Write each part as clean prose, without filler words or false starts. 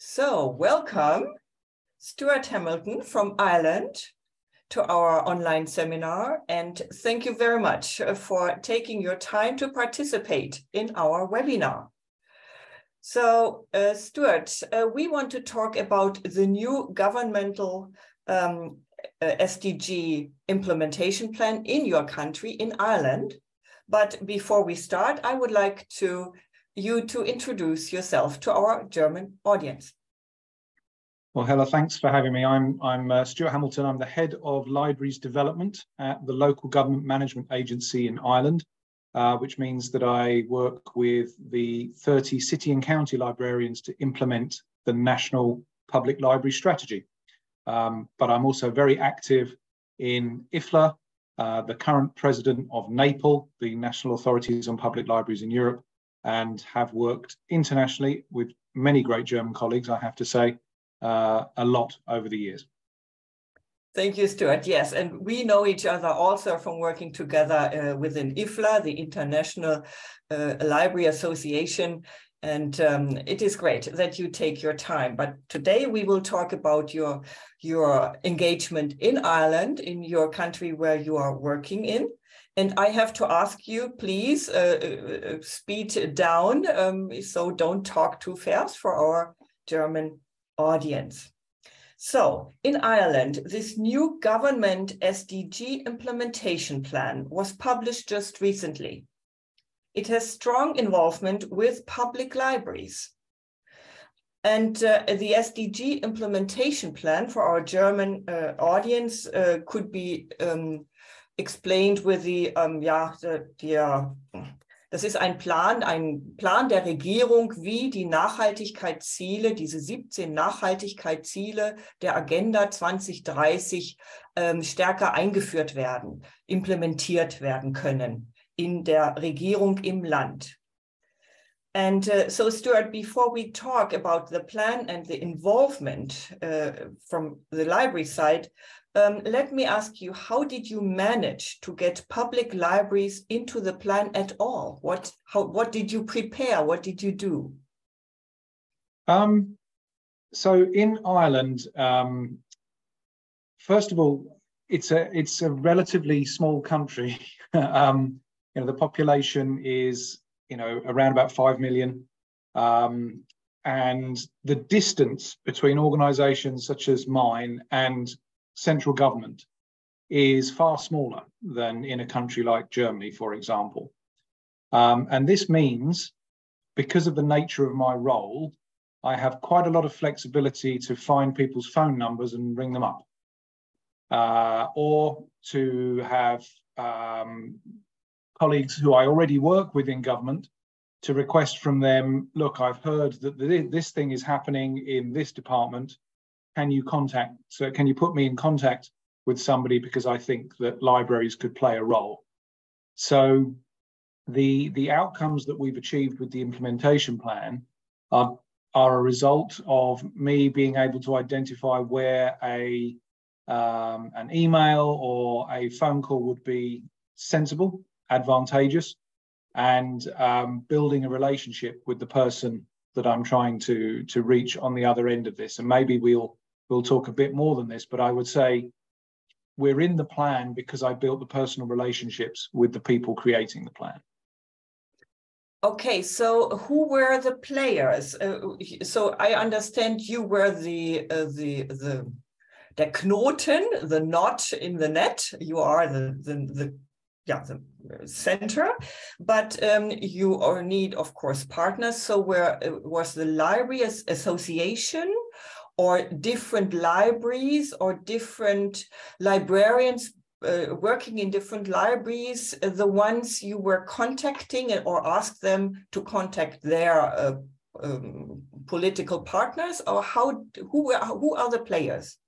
So, welcome, Stuart Hamilton from Ireland, to our online seminar, and thank you very much for taking your time to participate in our webinar. So, Stuart, we want to talk about the new governmental SDG Implementation Plan in your country, in Ireland. But before we start, I would like you to introduce yourself to our German audience. Well, Hella, thanks for having me. I'm Stuart Hamilton. I'm the head of libraries development at the local government management agency in Ireland, which means that I work with the 30 city and county librarians to implement the national public library strategy. But I'm also very active in IFLA, the current president of NAPL, the National Authorities on Public Libraries in Europe, and have worked internationally with many great German colleagues, I have to say, a lot over the years. Thank you, Stuart. Yes, and we know each other also from working together within IFLA, the International Library Association, and it is great that you take your time. But today we will talk about your engagement in Ireland, in your country where you are working in. And I have to ask you, please speed down, so don't talk too fast for our German audience. So in Ireland, this new government SDG Implementation Plan was published just recently. It has strong involvement with public libraries. And the SDG Implementation Plan for our German audience could be explained with das ist ein Plan der Regierung, wie die Nachhaltigkeitsziele, diese 17 Nachhaltigkeitsziele der Agenda 2030 stärker eingeführt werden, implementiert werden können in der Regierung im Land. And so, Stuart, before we talk about the plan and the involvement from the library side, let me ask you, how did you manage to get public libraries into the plan at all? What did you prepare? What did you do? So in Ireland, first of all, it's a relatively small country. The population is around about 5 million, and the distance between organisations such as mine and central government is far smaller than in a country like Germany, for example. And this means, because of the nature of my role, I have quite a lot of flexibility to find people's phone numbers and ring them up, or to have colleagues who I already work with in government to request from them, look, I've heard that this thing is happening in this department. Can you put me in contact with somebody, because I think that libraries could play a role. So the outcomes that we've achieved with the implementation plan are a result of me being able to identify where an email or a phone call would be sensible, advantageous, and building a relationship with the person that I'm trying to reach on the other end of this. And maybe we'll talk a bit more than this, but I would say we're in the plan because I built the personal relationships with the people creating the plan. Okay, so who were the players? So I understand you were the Knoten, the knot in the net. You are the center, but you are need, of course, partners. So where was the library association, or different libraries, or different librarians working in different libraries, the ones you were contacting, or asked them to contact their political partners, or who are the players?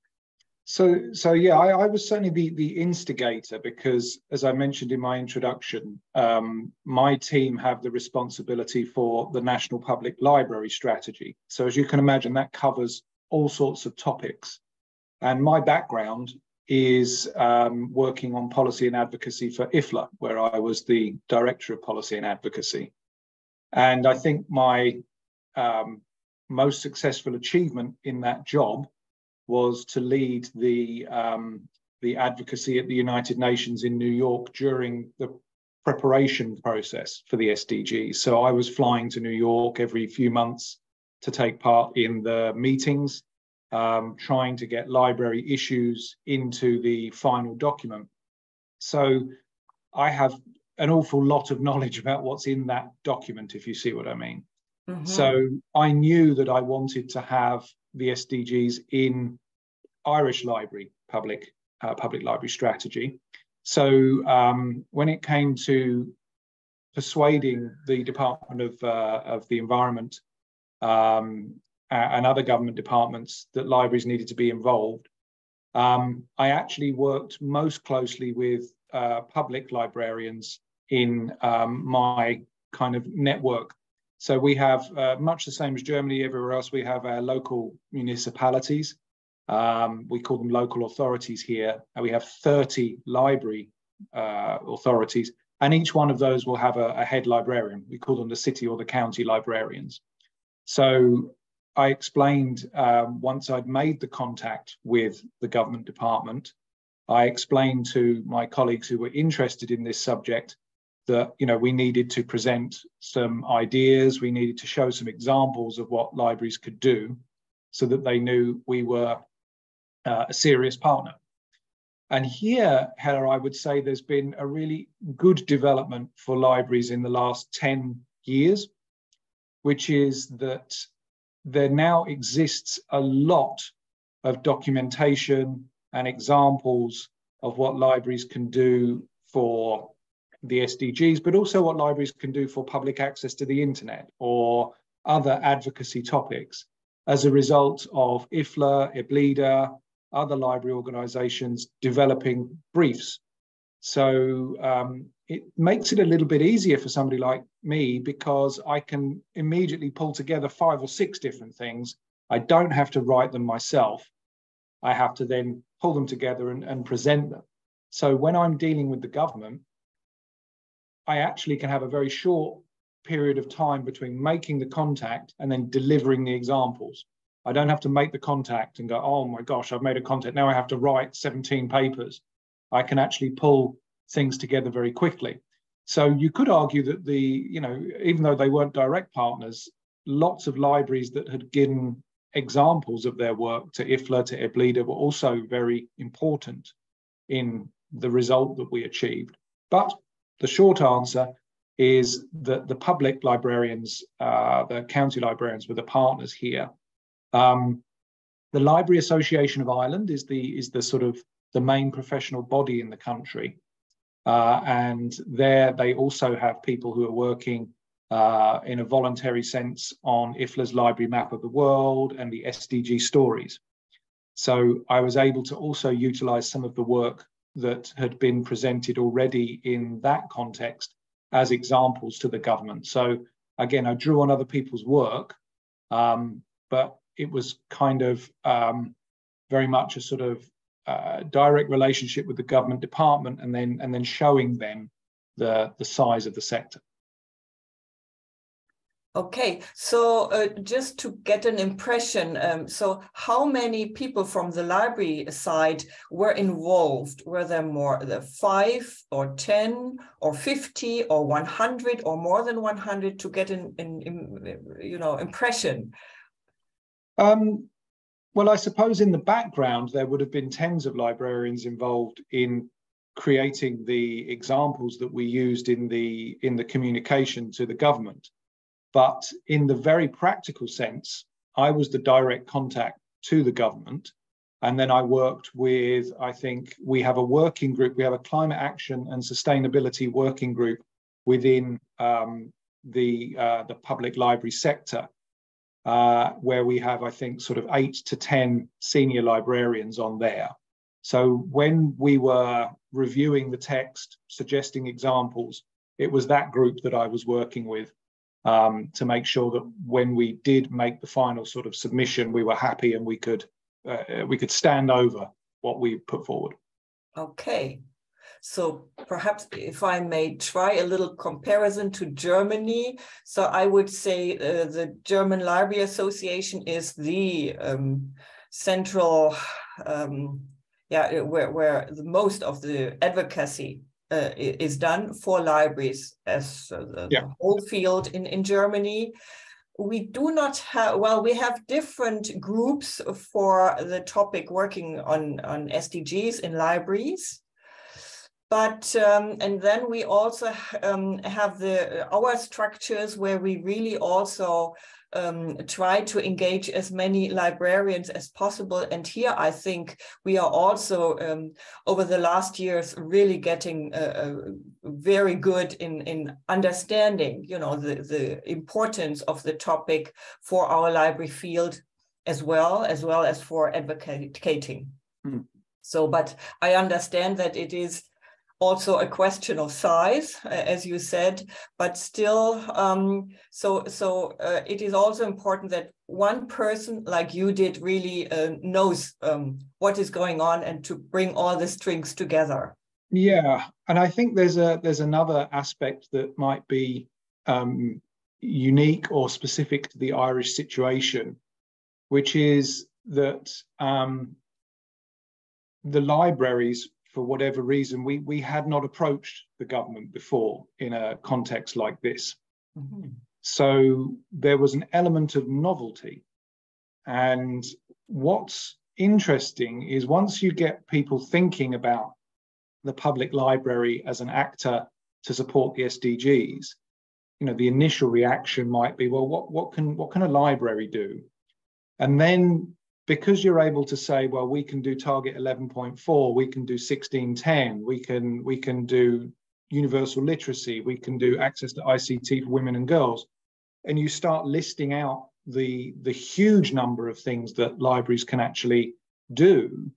So yeah, I was certainly the instigator, because, as I mentioned in my introduction, my team have the responsibility for the National Public Library Strategy. So as you can imagine, that covers all sorts of topics. And my background is working on policy and advocacy for IFLA, where I was the Director of Policy and Advocacy. And I think my most successful achievement in that job was to lead the advocacy at the United Nations in New York during the preparation process for the SDGs. So I was flying to New York every few months to take part in the meetings, trying to get library issues into the final document. So I have an awful lot of knowledge about what's in that document, if you see what I mean. Mm-hmm. So I knew that I wanted to have the SDGs in Irish library, public library strategy. So when it came to persuading the Department of the Environment and other government departments that libraries needed to be involved, I actually worked most closely with public librarians in my kind of network. So we have much the same as Germany, everywhere else, we have our local municipalities. We call them local authorities here, and we have 30 library authorities, and each one of those will have a head librarian. We call them the city or the county librarians. So I explained, once I'd made the contact with the government department, I explained to my colleagues who were interested in this subject that, you know, we needed to present some ideas, we needed to show some examples of what libraries could do so that they knew we were a serious partner. And here, Hella, I would say there's been a really good development for libraries in the last 10 years, which is that there now exists a lot of documentation and examples of what libraries can do for the SDGs, but also what libraries can do for public access to the internet or other advocacy topics as a result of IFLA, IBLIDA, other library organizations developing briefs. So it makes it a little bit easier for somebody like me because I can immediately pull together 5 or 6 different things. I don't have to write them myself. I have to then pull them together and present them. So when I'm dealing with the government, I actually can have a very short period of time between making the contact and then delivering the examples. I don't have to make the contact and go, oh my gosh, I've made a contact. Now I have to write 17 papers. I can actually pull things together very quickly. So you could argue that even though they weren't direct partners, lots of libraries that had given examples of their work to IFLA, to IBLIDA were also very important in the result that we achieved. But the short answer is that the public librarians, the county librarians were the partners here. The Library Association of Ireland is the sort of the main professional body in the country. And there they also have people who are working in a voluntary sense on IFLA's library map of the world and the SDG stories. So I was able to also utilize some of the work that had been presented already in that context as examples to the government. So again, I drew on other people's work, but it was kind of very much a sort of direct relationship with the government department and then showing them the size of the sector. Okay, so just to get an impression, so how many people from the library side were involved? Were there more, 5 or 10 or 50 or 100 or more than 100 to get an impression? Well, I suppose in the background there would have been tens of librarians involved in creating the examples that we used in the communication to the government. But in the very practical sense, I was the direct contact to the government. And then I worked with, I think we have a working group, we have a climate action and sustainability working group within the public library sector, where we have, I think, sort of 8 to 10 senior librarians on there. So when we were reviewing the text, suggesting examples, it was that group that I was working with. To make sure that when we did make the final sort of submission, we were happy and we could stand over what we put forward. Okay, So perhaps if I may try a little comparison to Germany. So I would say the German Library Association is the central, where the most of the advocacy is done for libraries as the whole field in Germany. We do not have, well, we have different groups for the topic working on SDGs in libraries. But, and then we also have our structures where we really also try to engage as many librarians as possible. And here I think we are also over the last years really getting very good in understanding, you know, the importance of the topic for our library field as well as for advocating. So, but I understand that it is also a question of size, as you said, but still, it is also important that one person like you did really knows what is going on and to bring all the strings together. Yeah, and I think there's another aspect that might be unique or specific to the Irish situation, which is that the libraries, for whatever reason, we had not approached the government before in a context like this. So there was an element of novelty. And what's interesting is once you get people thinking about the public library as an actor to support the SDGs, you know, the initial reaction might be, well, what can a library do? And then because you're able to say, well, we can do target 11.4, we can do 1610, we can do universal literacy, we can do access to ICT for women and girls, and you start listing out the huge number of things that libraries can actually do,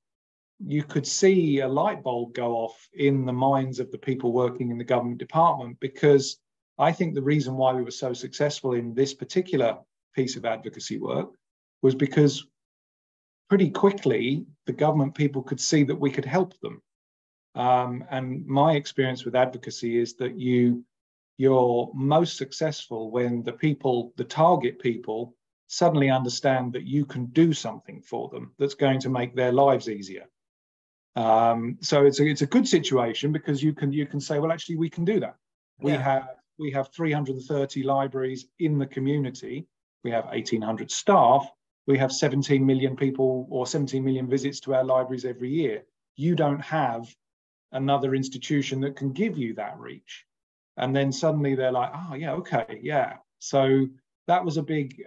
you could see a light bulb go off in the minds of the people working in the government department, because I think the reason why we were so successful in this particular piece of advocacy work was because pretty quickly, the government people could see that we could help them. And my experience with advocacy is that you're most successful when the target people, suddenly understand that you can do something for them that's going to make their lives easier. So it's a good situation because you can say, well, actually, we can do that. Yeah. We have 330 libraries in the community. We have 1,800 staff. We have 17 million people or 17 million visits to our libraries every year. You don't have another institution that can give you that reach. And then suddenly they're like, oh, yeah, okay, yeah. So that was a big,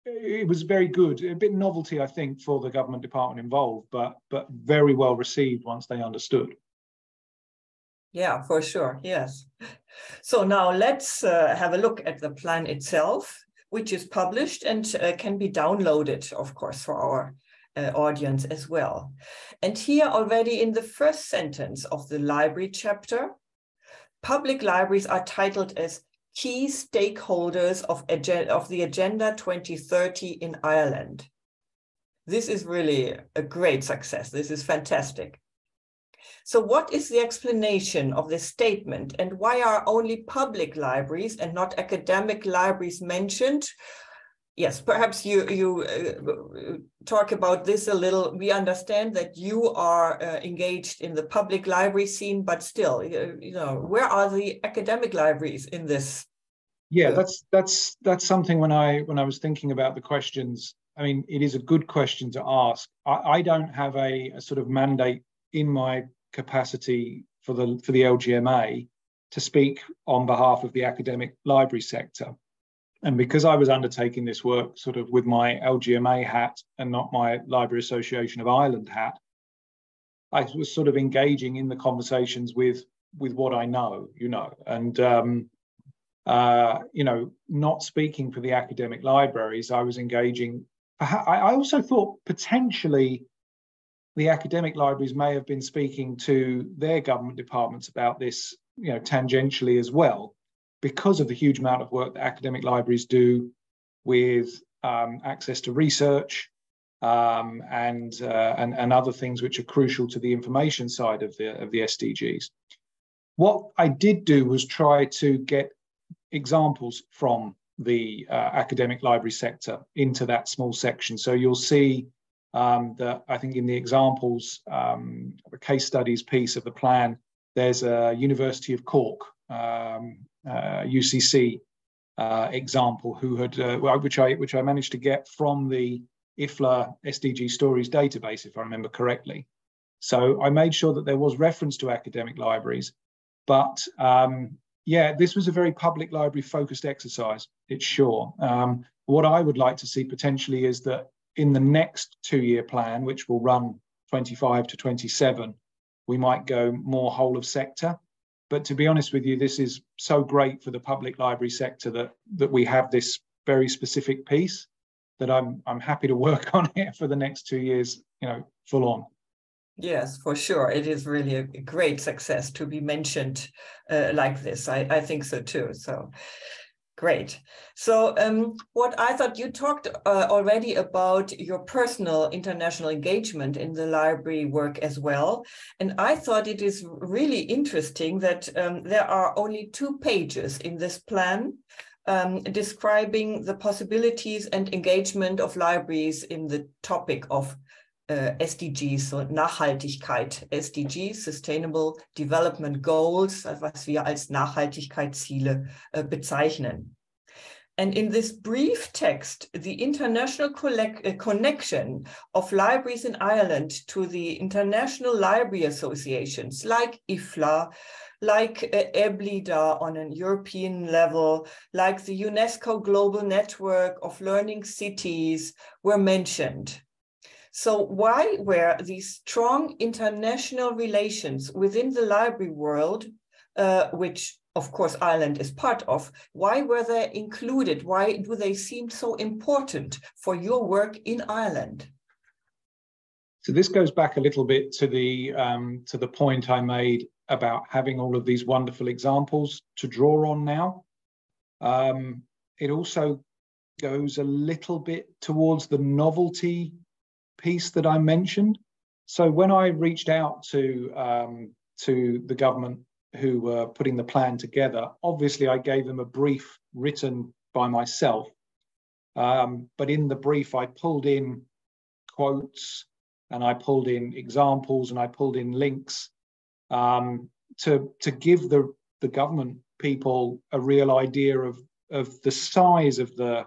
it was very good, a bit novelty, I think, for the government department involved, but very well received once they understood. Yeah, for sure, yes. So now let's have a look at the plan itself, which is published and can be downloaded, of course, for our audience as well. And here already in the first sentence of the library chapter, public libraries are titled as key stakeholders of the Agenda 2030 in Ireland. This is really a great success. This is fantastic. So what is the explanation of this statement, and why are only public libraries and not academic libraries mentioned? Yes, perhaps you talk about this a little. We understand that you are engaged in the public library scene, but still, you know, where are the academic libraries in this? Yeah, that's something when I was thinking about the questions. I mean, it is a good question to ask. I don't have a sort of mandate in my capacity for the LGMA to speak on behalf of the academic library sector. And because I was undertaking this work sort of with my LGMA hat and not my Library Association of Ireland hat, I was sort of engaging in the conversations with what I know, you know, and you know, not speaking for the academic libraries, I was engaging. I also thought potentially the academic libraries may have been speaking to their government departments about this, you know, tangentially as well, because of the huge amount of work that academic libraries do with access to research, and other things which are crucial to the information side of the SDGs. What I did do was try to get examples from the academic library sector into that small section. So you'll see that I think in the examples, the case studies piece of the plan, there's a University of Cork, UCC example, who had which I managed to get from the IFLA SDG Stories database, if I remember correctly. So I made sure that there was reference to academic libraries, but yeah, this was a very public library focused exercise, it's sure. What I would like to see potentially is that in the next 2-year plan, which will run 25 to 27, we might go more whole of sector. But to be honest with you, this is so great for the public library sector that we have this very specific piece that I'm happy to work on it for the next 2 years, full on. Yes, for sure. It is really a great success to be mentioned like this. I think so too. So great. So what I thought, you talked already about your personal international engagement in the library work as well. And I thought it is really interesting that there are only 2 pages in this plan describing the possibilities and engagement of libraries in the topic of SDGs, so Nachhaltigkeit, SDGs, Sustainable Development Goals, was wir als Nachhaltigkeitsziele bezeichnen. And in this brief text, the international connection of libraries in Ireland to the international library associations like IFLA, like EBLIDA on a European level, like the UNESCO Global Network of Learning Cities were mentioned. So why were these strong international relations within the library world, which of course Ireland is part of, why were they included? Why do they seem so important for your work in Ireland? So this goes back a little bit to the point I made about having all of these wonderful examples to draw on now. It also goes a little bit towards the novelty piece that I mentioned. So when I reached out to the government who were putting the plan together, obviously I gave them a brief written by myself, but in the brief I pulled in quotes and I pulled in examples and I pulled in links to give the government people a real idea of the size of the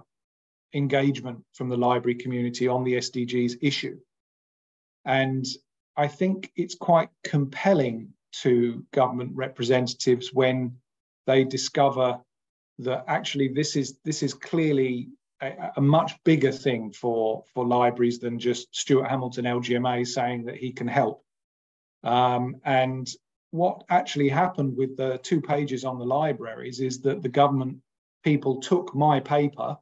engagement from the library community on the SDGs issue. And I think it's quite compelling to government representatives when they discover that actually this is clearly a much bigger thing for libraries than just Stuart Hamilton LGMA saying that he can help. And what actually happened with the 2 pages on the libraries is that the government people took my paper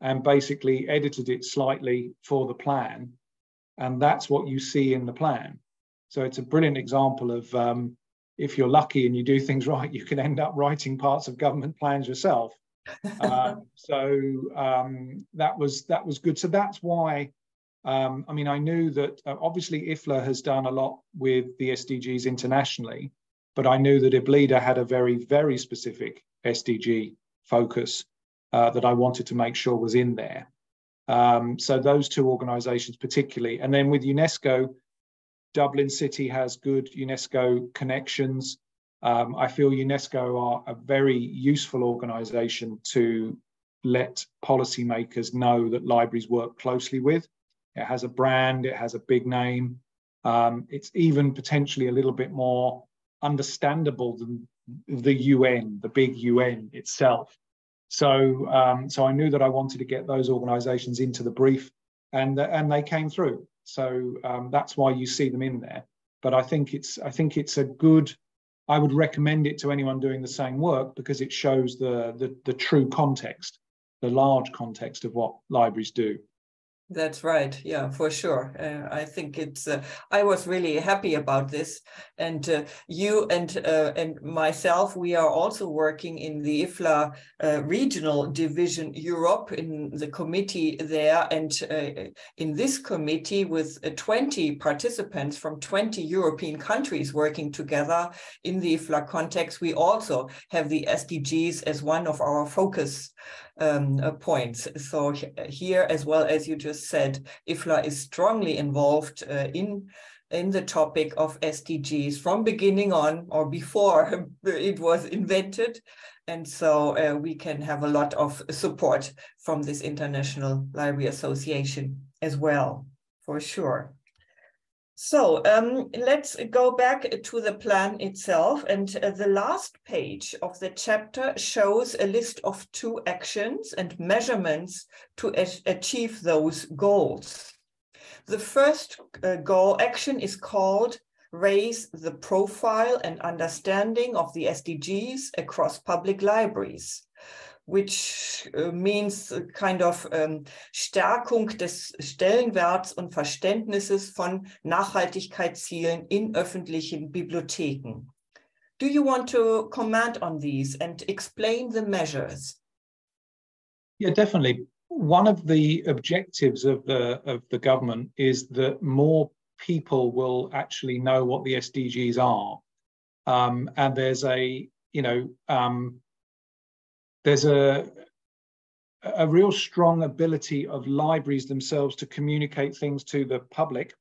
and basically edited it slightly for the plan. And that's what you see in the plan. So it's a brilliant example of if you're lucky and you do things right, you can end up writing parts of government plans yourself. So that was good. So that's why, I mean, I knew that obviously IFLA has done a lot with the SDGs internationally, but I knew that EBLIDA had a very, very specific SDG focus that I wanted to make sure was in there. So those 2 organizations particularly. And then with UNESCO, Dublin City has good UNESCO connections. I feel UNESCO are a very useful organization to let policymakers know that libraries work closely with. It has a brand, it has a big name. It's even potentially a little bit more understandable than the UN, the big UN itself. So I knew that I wanted to get those organizations into the brief, and they came through. So that's why you see them in there. But I think it's a good, I would recommend it to anyone doing the same work because it shows the true context, the large context of what libraries do. That's right. Yeah, for sure. I think it's. I was really happy about this, and you and myself, we are also working in the IFLA regional division Europe in the committee there, and in this committee with 20 participants from 20 European countries working together in the IFLA context. We also have the SDGs as one of our focus points. So here, as well as you just said, IFLA is strongly involved in the topic of SDGs from beginning on, or before it was invented. And so we can have a lot of support from this International Library Association as well, for sure. So let's go back to the plan itself, and the last page of the chapter shows a list of 2 actions and measurements to achieve those goals. The first action is called Raise the Profile and Understanding of the SDGs across public libraries, which means kind of Stärkung des Stellenwerts und Verständnisses von Nachhaltigkeitszielen in öffentlichen Bibliotheken. Do you want to comment on these and explain the measures? Yeah, definitely. One of the objectives of the government is that more people will actually know what the SDGs are, and there's a there's a real strong ability of libraries themselves to communicate things to the public.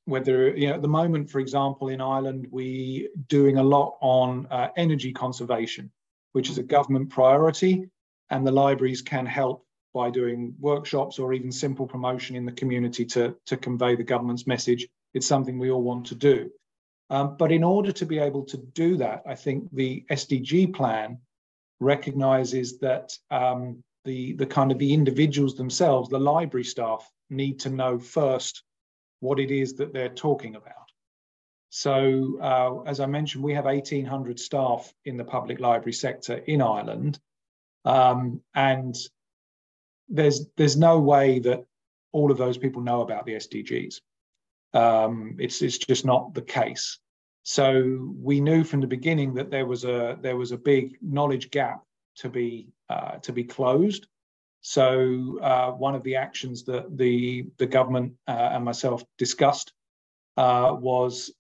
Whether, at the moment, for example, in Ireland, we're doing a lot on energy conservation, which is a government priority, and the libraries can help by doing workshops or even simple promotion in the community to convey the government's message. It's something we all want to do. But in order to be able to do that, I think the SDG plan recognizes that the individuals themselves, the library staff, need to know first what it is that they're talking about. So as I mentioned, we have 1,800 staff in the public library sector in Ireland, and there's no way that all of those people know about the SDGs. It's just not the case. So we knew from the beginning that there was a big knowledge gap to be closed. So one of the actions that the government and myself discussed was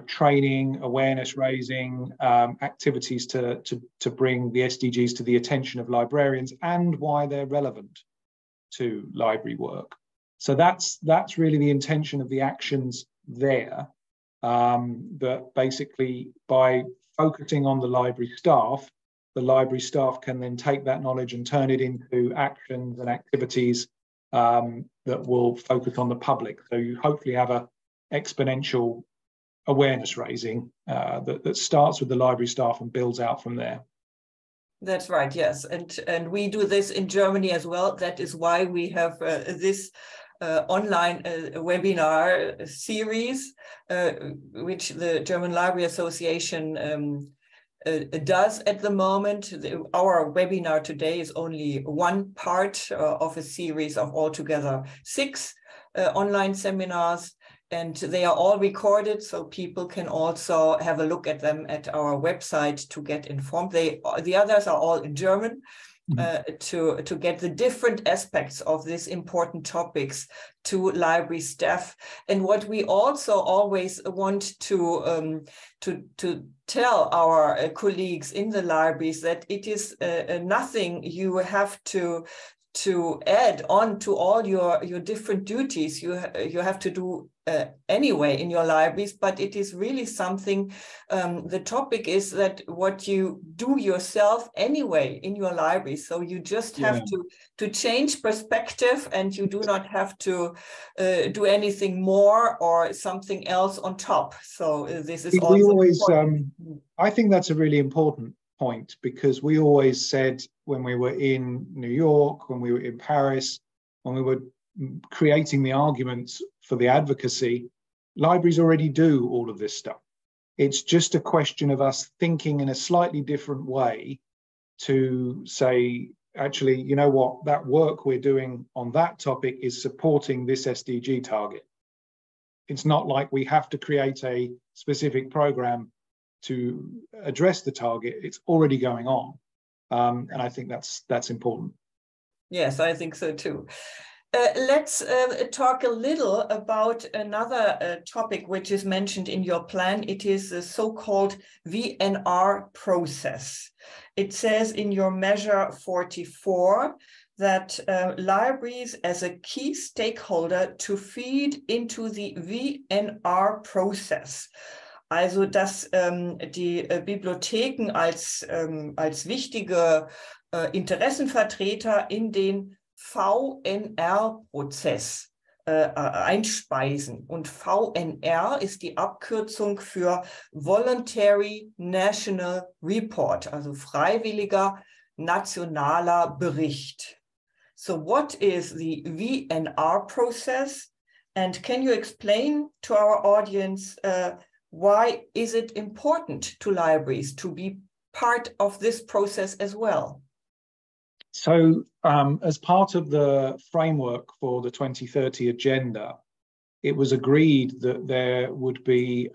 training, awareness raising, activities to bring the SDGs to the attention of librarians and why they're relevant to library work. So that's really the intention of the actions there. That basically by focusing on the library staff can then take that knowledge and turn it into actions and activities that will focus on the public. So you hopefully have an exponential awareness raising that starts with the library staff and builds out from there. That's right, yes. And we do this in Germany as well. That is why we have this online webinar series, which the German Library Association does at the moment. Our webinar today is only one part of a series of altogether 6 online seminars, and they are all recorded, so people can also have a look at them at our website to get informed. The others are all in German. To get the different aspects of these important topics to library staff. And what we also always want to tell our colleagues in the libraries, that it is nothing you have to add on to all your different duties you have to do anyway in your libraries, but it is really something, the topic is that what you do yourself anyway in your library. So you just have to change perspective, and you do not have to do anything more or something else on top. So this is I think that's a really important point, because we always said when we were in New York, when we were in Paris, when we were creating the arguments for the advocacy, libraries already do all of this stuff. It's just a question of us thinking in a slightly different way to say, actually, you know what, that work we're doing on that topic is supporting this SDG target. It's not like we have to create a specific program to address the target. It's already going on. And I think that's important. Yes, I think so too. Let's talk a little about another topic which is mentioned in your plan. It is the so-called VNR process. It says in your measure 44 that libraries as a key stakeholder to feed into the VNR process. Also, dass die Bibliotheken als wichtige Interessenvertreter in den VNR-Prozess einspeisen. Und VNR ist die Abkürzung für Voluntary National Report, also freiwilliger nationaler Bericht. So what is the VNR process? And can you explain to our audience why is it important to libraries to be part of this process as well? So as part of the framework for the 2030 agenda, it was agreed that there would be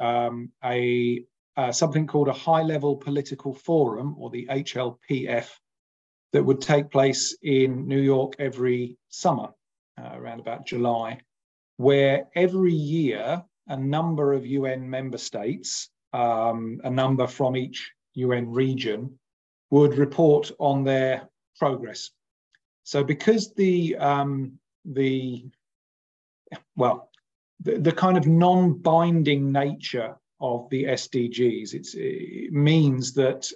something called a high-level political forum, or the HLPF, that would take place in New York every summer, around about July, where every year a number of UN member states, a number from each UN region, would report on their progress. So because the kind of non-binding nature of the SDGs, it means that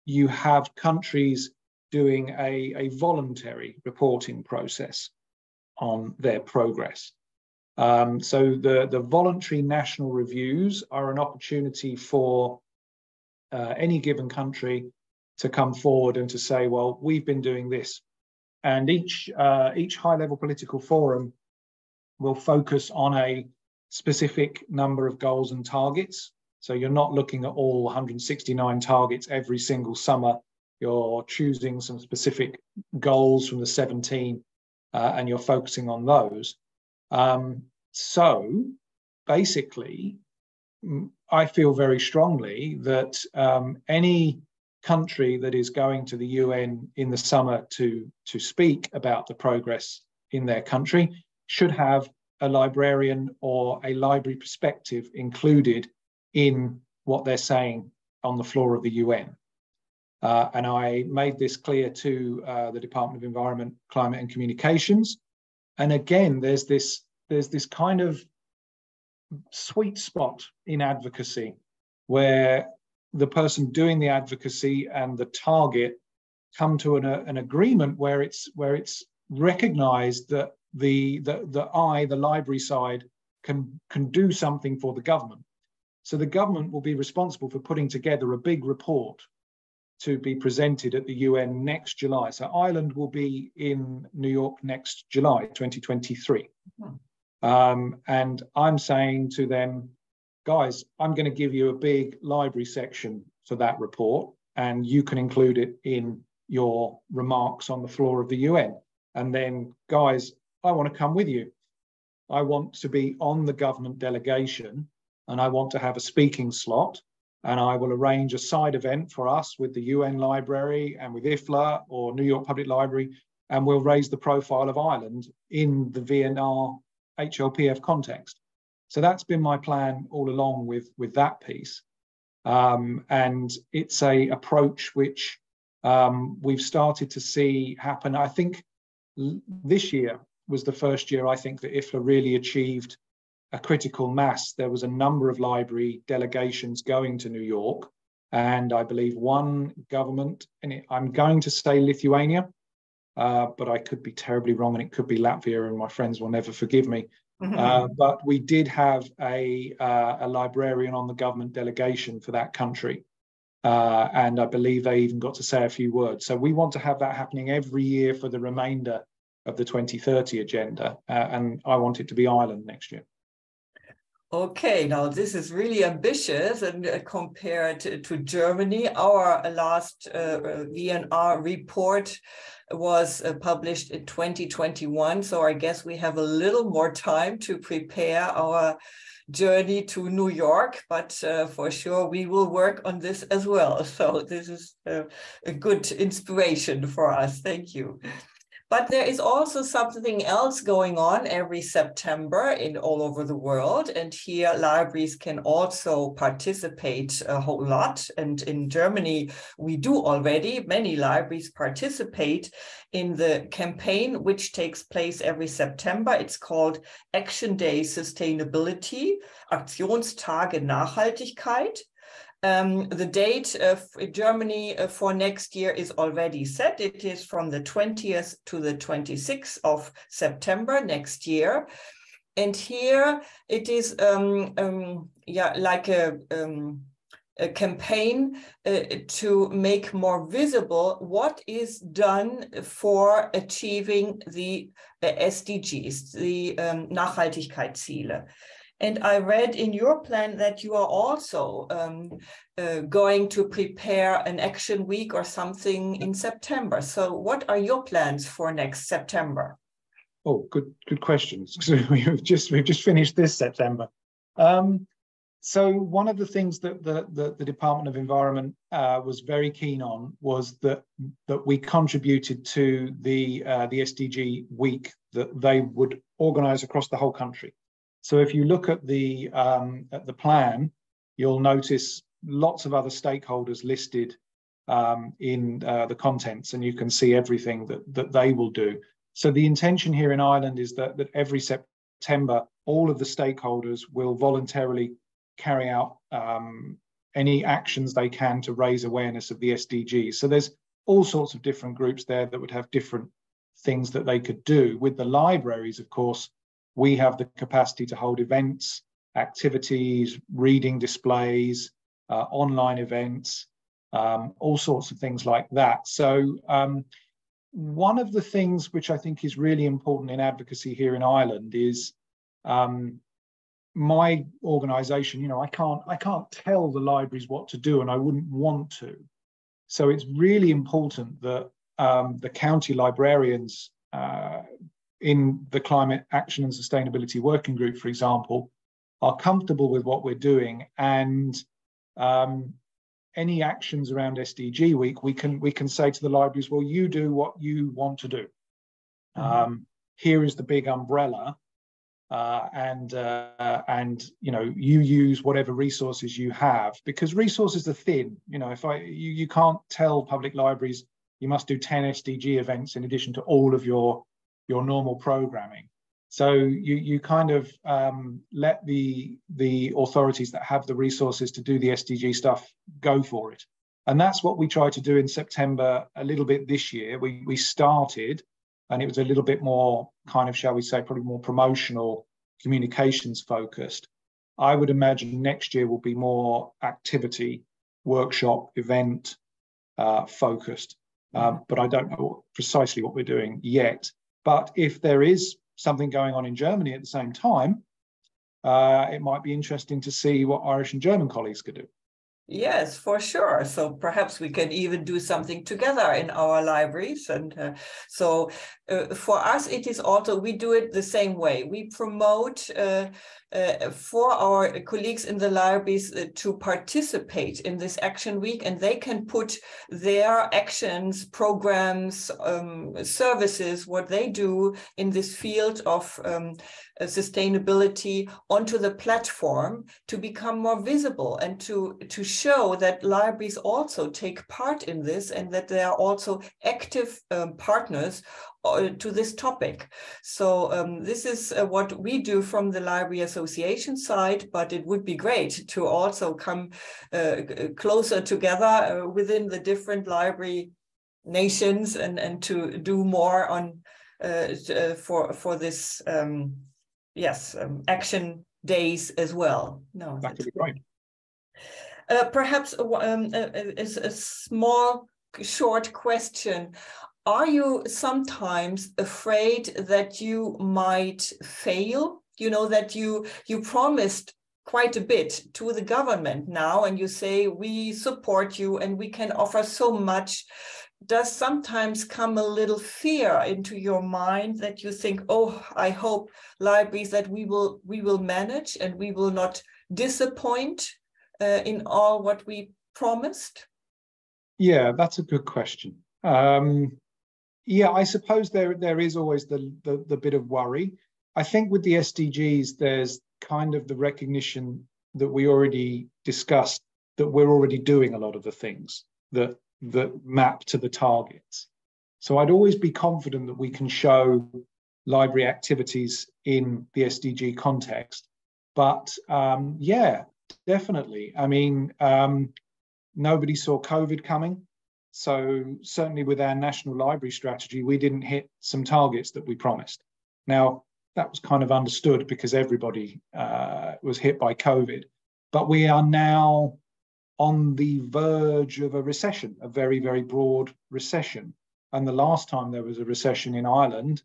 you have countries doing a voluntary reporting process on their progress. So the voluntary national reviews are an opportunity for any given country to come forward and to say, well, we've been doing this. And each high-level political forum will focus on a specific number of goals and targets. So you're not looking at all 169 targets every single summer. You're choosing some specific goals from the 17 and you're focusing on those. So basically, I feel very strongly that any country that is going to the UN in the summer to speak about the progress in their country should have a librarian or a library perspective included in what they're saying on the floor of the UN. And I made this clear to the Department of Environment, Climate and Communications. And again, there's this kind of sweet spot in advocacy where the person doing the advocacy and the target come to an agreement where it's recognized that the library side can do something for the government. So the government will be responsible for putting together a big report to be presented at the UN next July. So Ireland will be in New York next July, 2023. And I'm saying to them, guys, I'm going to give you a big library section for that report, and you can include it in your remarks on the floor of the UN. And then, guys, I want to come with you. I want to be on the government delegation, and I want to have a speaking slot, and I will arrange a side event for us with the UN Library and with IFLA or New York Public Library, and we'll raise the profile of Ireland in the VNR HLPF context. So that's been my plan all along with that piece. And it's a approach which we've started to see happen. I think this year was the first year I think that IFLA really achieved a critical mass. There was a number of library delegations going to New York, and I believe one government, and I'm going to say Lithuania, but I could be terribly wrong, and it could be Latvia, and my friends will never forgive me. But we did have a librarian on the government delegation for that country. And I believe they even got to say a few words. So we want to have that happening every year for the remainder of the 2030 agenda. And I want it to be Ireland next year. Okay, now this is really ambitious, and compared to Germany, our last VNR report was published in 2021. So I guess we have a little more time to prepare our journey to New York, but for sure we will work on this as well. So this is a good inspiration for us. Thank you. But there is also something else going on every September all over the world. And here libraries can also participate a whole lot. And in Germany, we do already. Many libraries participate in the campaign, which takes place every September. It's called Action Day Sustainability, Aktionstage Nachhaltigkeit. The date in Germany for next year is already set. It is from the 20th to the 26th of September next year. And here it is like a campaign to make more visible what is done for achieving the SDGs, the Nachhaltigkeitsziele. And I read in your plan that you are also going to prepare an action week or something in September. So what are your plans for next September? Oh, good questions. We've just finished this September. So one of the things that the Department of Environment was very keen on was that we contributed to the SDG week that they would organise across the whole country. So if you look at the plan, you'll notice lots of other stakeholders listed in the contents, and you can see everything that they will do. So the intention here in Ireland is that every September, all of the stakeholders will voluntarily carry out any actions they can to raise awareness of the SDGs. So there's all sorts of different groups there that would have different things that they could do. With the libraries, of course, we have the capacity to hold events, activities, reading displays, online events, all sorts of things like that. So one of the things which I think is really important in advocacy here in Ireland is my organisation. You know, I can't tell the libraries what to do, and I wouldn't want to. So it's really important that the county librarians in the Climate Action and Sustainability Working Group, for example, are comfortable with what we're doing, and any actions around SDG week, we can say to the libraries, well, you do what you want to do. Here is the big umbrella, and you know, you use whatever resources you have, because resources are thin. You know, you can't tell public libraries you must do 10 SDG events in addition to all of your normal programming. So you kind of let the authorities that have the resources to do the SDG stuff go for it. And that's what we tried to do in September a little bit this year. We started, and it was a little bit more kind of, shall we say, probably more promotional, communications focused. I would imagine next year will be more activity, workshop, event focused. But I don't know precisely what we're doing yet. But if there is something going on in Germany at the same time, it might be interesting to see what Irish and German colleagues could do. Yes, for sure. So perhaps we can even do something together in our libraries. And so for us, it is also, we do it the same way. We promote for our colleagues in the libraries to participate in this action week, and they can put their actions, programs, services, what they do in this field of sustainability onto the platform to become more visible and to show that libraries also take part in this and that they are also active partners to this topic. So this is what we do from the Library Association side, but it would be great to also come closer together within the different library nations and to do more on for this action days as well. No, that could be great. Perhaps a small, short question. Are you sometimes afraid that you might fail? You know, that you promised quite a bit to the government now, and you say, we support you and we can offer so much, does sometimes come a little fear into your mind that you think, oh, I hope libraries that we will manage and we will not disappoint in all what we promised? Yeah, that's a good question. Yeah, I suppose there is always the bit of worry. I think with the SDGs, there's kind of the recognition that we already discussed, that we're already doing a lot of the things that map to the targets. So I'd always be confident that we can show library activities in the SDG context. But yeah, definitely. I mean, nobody saw COVID coming. So certainly with our national library strategy, we didn't hit some targets that we promised. Now, that was kind of understood because everybody was hit by COVID. But we are now on the verge of a recession, a very, very broad recession. And the last time there was a recession in Ireland,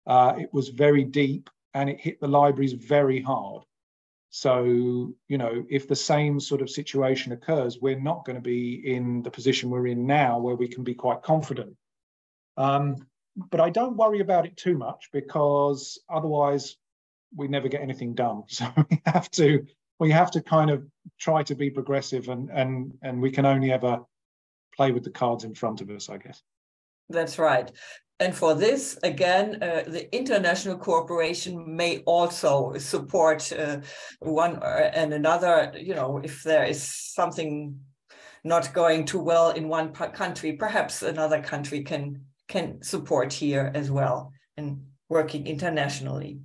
it was very deep and it hit the libraries very hard. So, you know, if the same sort of situation occurs, we're not going to be in the position we're in now where we can be quite confident. But I don't worry about it too much because otherwise we never get anything done. So we have to kind of try to be progressive and we can only ever play with the cards in front of us, I guess. That's right. And for this, again, the international cooperation may also support one and another. You know, if there is something not going too well in one country, perhaps another country can support here as well and working internationally.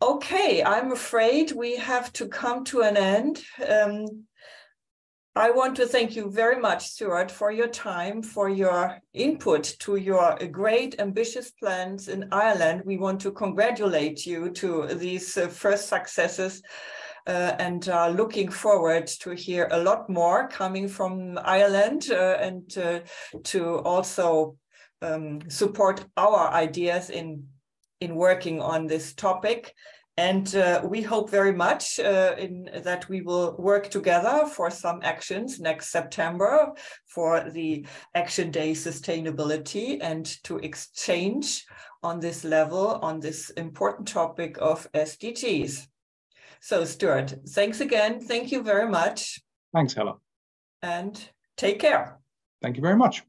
Okay, I'm afraid we have to come to an end. I want to thank you very much, Stuart, for your time, for your input to your great, ambitious plans in Ireland. We want to congratulate you to these first successes and looking forward to hear a lot more coming from Ireland and to also support our ideas in working on this topic. And we hope very much that we will work together for some actions next September for the Action Day Sustainability and to exchange on this level on this important topic of SDGs. So Stuart, thanks again. Thank you very much. Thanks, Hella. And take care. Thank you very much.